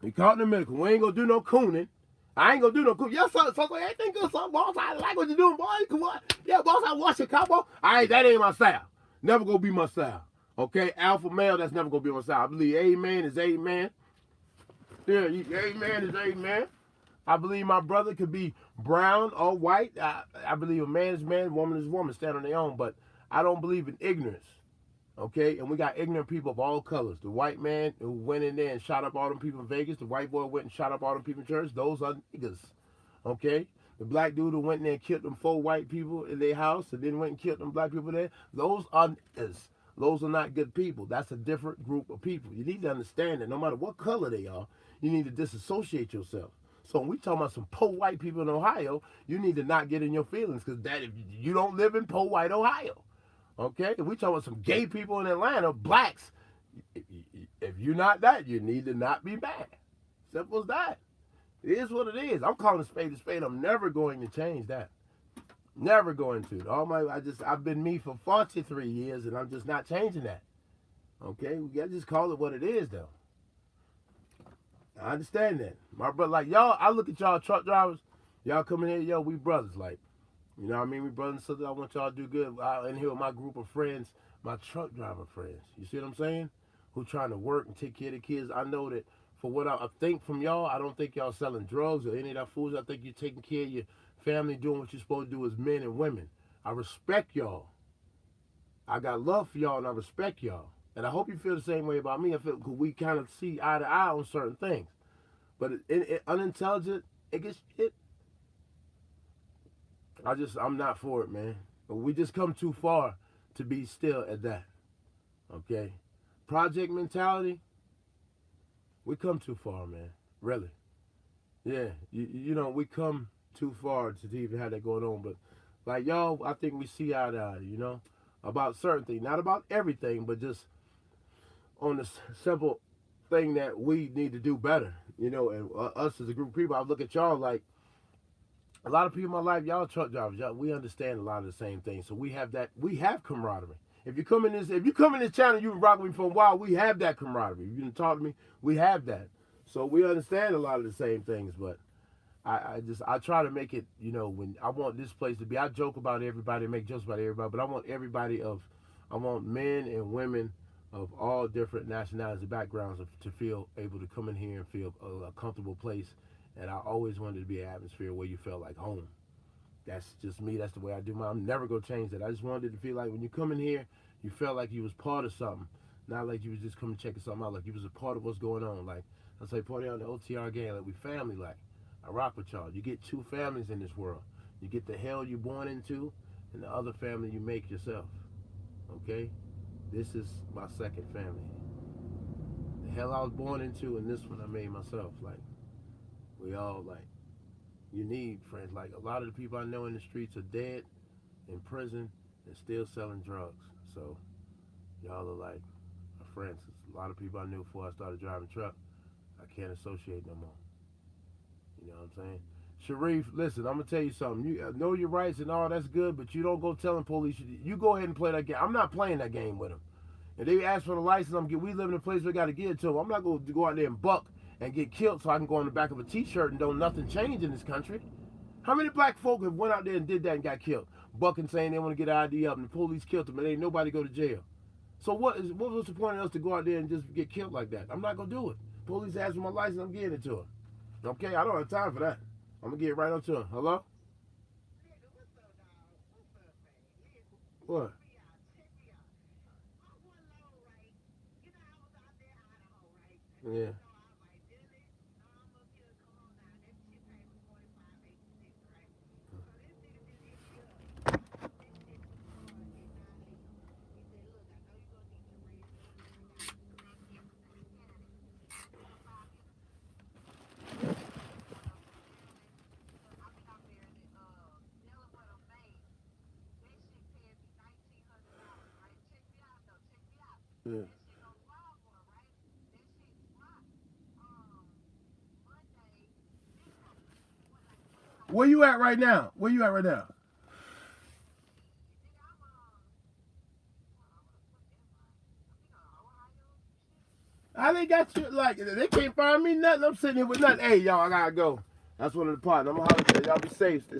We caught in the middle. Because we ain't gonna do no cooning. I ain't gonna do no cooning. Yes, sir. So everything good, son. Boss, I like what you're doing, boy. Come on. Yeah, boss, I watch your cowboy. All right, that ain't my style. Never gonna be my style. Okay, alpha male, that's never going to be my style. I believe amen is amen. Yeah, amen is amen. I believe my brother could be brown or white. I believe a man is man, woman is woman, stand on their own. But I don't believe in ignorance. Okay, and we got ignorant people of all colors. The white man who went in there and shot up all them people in Vegas. The white boy went and shot up all them people in church. Those are niggas. Okay? The black dude who went in there and killed them 4 white people in their house and then went and killed them black people there. Those are niggas. Those are not good people. That's a different group of people. You need to understand that no matter what color they are, you need to disassociate yourself. So when we talking about some poor white people in Ohio, you need to not get in your feelings because that if you don't live in poor white Ohio. Okay? If we talking about some gay people in Atlanta, blacks, if you're not that, you need to not be mad. Simple as that. It is what it is. I'm calling a spade a spade. I'm never going to change that. Never going to. I've been me for 43 years and I'm just not changing that. Okay, we gotta just call it what it is, though. I understand that, my brother. Like y'all, I look at y'all truck drivers. Y'all coming here, yo, we brothers. Like, you know what I mean? We brothers and sisters. I want y'all to do good. I in here with my group of friends, my truck driver friends. You see what I'm saying? Who trying to work and take care of the kids. I know that for what I think from y'all, I don't think y'all selling drugs or any of that fools. I think you're taking care of your family, doing what you're supposed to do as men and women. I respect y'all. I got love for y'all and I respect y'all. And I hope you feel the same way about me. I feel because we kind of see eye to eye on certain things. But unintelligent, it gets hit. I'm not for it, man. But we just come too far to be still at that. Okay? Project mentality, we come too far, man. Really. Yeah, you know, we come too far to even have that going on. But like y'all, I think we see eye to eye, you know, about certain things. Not about everything, but just on the simple thing that we need to do better, you know, and us as a group of people. I look at y'all like a lot of people in my life, y'all truck drivers, y'all, we understand a lot of the same things. So we have camaraderie. If you come in this channel, you've been rocking me for a while, we have that camaraderie. If you didn't talk to me, we have that. So we understand a lot of the same things, but I try to make it, you know, when I want this place to be, I joke about everybody, make jokes about everybody, but I want men and women of all different nationalities and backgrounds to feel able to come in here and feel a comfortable place. And I always wanted to be an atmosphere where you felt like home. That's just me. That's the way I do I'm never going to change that. I just wanted to feel like when you come in here, you felt like you was part of something. Not like you was just coming checking something out. Like you was a part of what's going on. Like, I say, Parteehard on the OTR gang. Like, we family. Like, I rock with y'all. You get two families in this world. You get the hell you're born into and the other family you make yourself. Okay? This is my second family. The hell I was born into and this one I made myself. Like, we all, like, you need friends. Like, a lot of the people I know in the streets are dead, in prison, and still selling drugs. So, y'all are like my friends. A lot of people I knew before I started driving truck, I can't associate no more. You know what I'm saying? Sharif, listen, I'm going to tell you something. You know your rights and all, that's good, but you don't go telling police. You go ahead and play that game. I'm not playing that game with them. And they ask for the license, we live in a place where we got to give it to them. I'm not going to go out there and buck and get killed so I can go on the back of a t-shirt and don't nothing change in this country. How many black folk have went out there and did that and got killed? Bucking saying they want to get an ID up and the police killed them and ain't nobody go to jail. So what was the point of us to go out there and just get killed like that? I'm not going to do it. Police ask for my license, I'm giving it to them. Okay, I don't have time for that. I'm going to get right up to them. Hello? What? Yeah. Yeah. Where you at right now? Where you at right now? I ain't got you, like, they can't find me nothing. I'm sitting here with nothing. Hey, y'all, I gotta go. That's one of the parts. I'm gonna holler at y'all. Be safe.